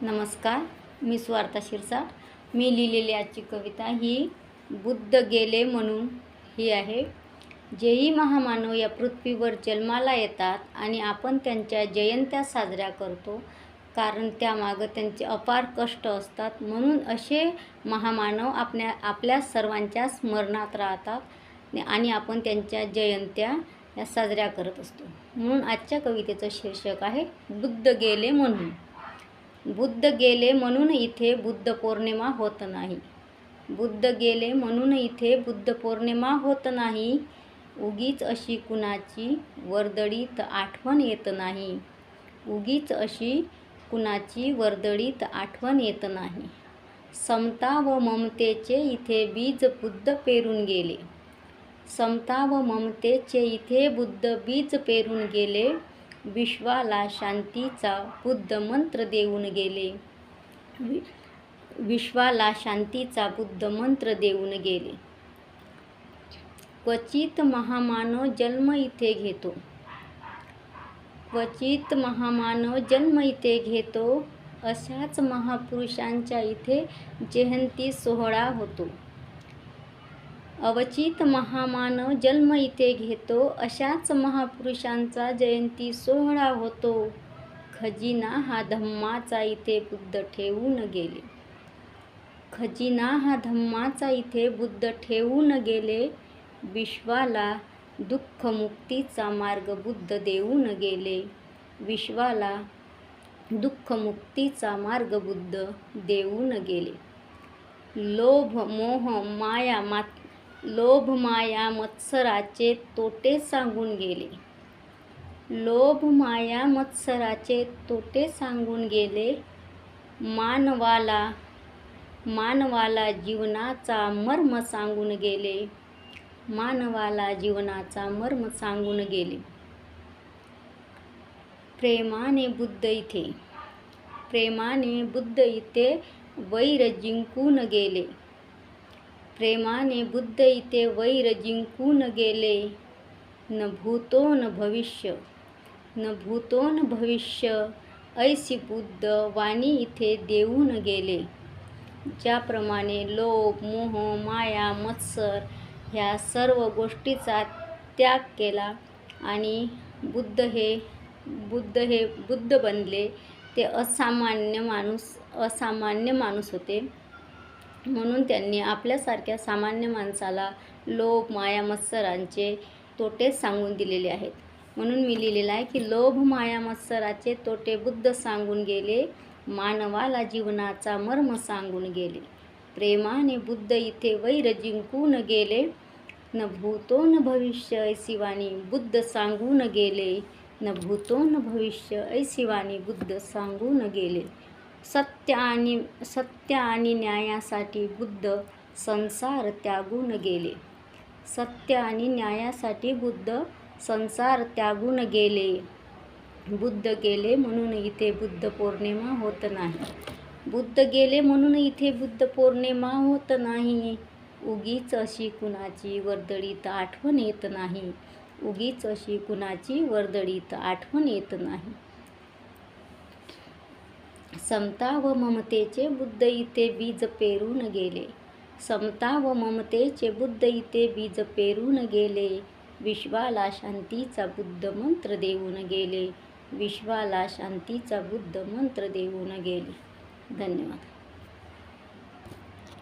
नमस्कार, मी स्वार्था शिरसाट। मी लिहिलेली आजची कविता ही बुद्ध गेले म्हणून ही आहे। जेही महामानव या पृथ्वीवर जन्माला येतात आणि आपण त्यांच्या जयंत्या साजऱ्या करतो, कारण त्यामागं त्यांचे अपार कष्ट असतात। म्हणून असे महामानव आपल्या सर्वांच्या स्मरणात राहतात आणि आपण त्यांच्या जयंत्या या साजऱ्या करत असतो। म्हणून आजच्या कवितेचं शीर्षक आहे बुद्ध गेले म्हणून। बुद्ध गेले म्हणून इथे बुद्ध पौर्णिमा होत नाही। बुद्ध गेले म्हणून इथे बुद्ध पौर्णिमा होत नाही। उगीच अशी कुणाची वर्दळीत आठवण येत नाही। उगीच अशी कुणाची वर्दळीत आठवण येत नाही। समता व ममतेचे इथे बीज बुद्ध पेरून गेले। समता व ममतेचे इथे बुद्ध बीज पेरून गेले। विश्वाला शांतीचा बुद्ध मंत्र देऊन गेले। विश्वाला शांतीचा बुद्ध मंत्र देऊन गेले। क्वचित महामानव जन्म इथे घेतो। क्वचित महामानव जन्म इथे घेतो। अशाच महापुरुषांच्या इथे जयंती सोहळा होतो। अवचित महामानव जन्म इथे घेतो। अशाच महापुरुषांचा जयंती सोहळा होतो। खजिना हा धम्माचा इथे बुद्ध ठेवून गेले। खजिना हा धम्माचा इथे बुद्ध ठेवून गेले। विश्वाला दुःखमुक्तीचा मार्ग बुद्ध देऊन गेले। विश्वाला दुःखमुक्तीचा मार्ग बुद्ध देऊन गेले। लोभ माया मत्सराचे तोटे सांगून गेले। लोभ माया मत्सराचे तोटे सांगून गेले। मानवाला जीवनाचा मर्म सांगून गेले। मानवाला जीवनाचा मर्म सांगून गेले। प्रेमाने बुद्ध इथे वैर जिंकून गेले। प्रेमाने बुद्ध इथे वैर जिंकून गेले। न भूतो न भविष्य ऐसी बुद्ध वाणी इथे देऊन गेले। ज्याप्रमाणे लोभ मोह माया मत्सर ह्या सर्व गोष्टीचा त्याग केला आणि बुद्ध बनले, ते असामान्य माणूस होते। म्हणून त्यांनी आपल्यासारख्या सामान्य माणसाला लोभ माया मत्सरांचे तोटे सांगून दिलेले आहेत। म्हणून मी लिहिलेलं आहे की लोभ माया मत्सराचे तोटे बुद्ध सांगून गेले। मानवाला जीवनाचा मर्म सांगून गेले। प्रेमाने बुद्ध इथे वैर जिंकून गेले। न भूतो न भविष्य ऐसी वाणी बुद्ध सांगून गेले। न भूतो न भविष्य ऐसी वाणी बुद्ध सांगून गेले। सत्य आणि न्यायासाठी बुद्ध संसार त्यागून गेले। सत्य आणि न्यायासाठी बुद्ध संसार त्यागून गेले। बुद्ध गेले म्हणून इथे बुद्ध पौर्णिमा होत नाही। बुद्ध गेले म्हणून इथे बुद्ध पौर्णिमा होत नाही। उगीच अशी कुणाची वर्दळीत आठवण येत नाही। उगीच अशी कुणाची वर्दळीत आठवण येत नाही। समता व ममतेचे बुद्ध इथे बीज पेरून गेले। समता व ममतेचे बुद्ध इथे बीज पेरून गेले। विश्वाला शांतीचा बुद्ध मंत्र देऊन गेले। विश्वाला शांतीचा बुद्ध मंत्र देऊन गेले। धन्यवाद।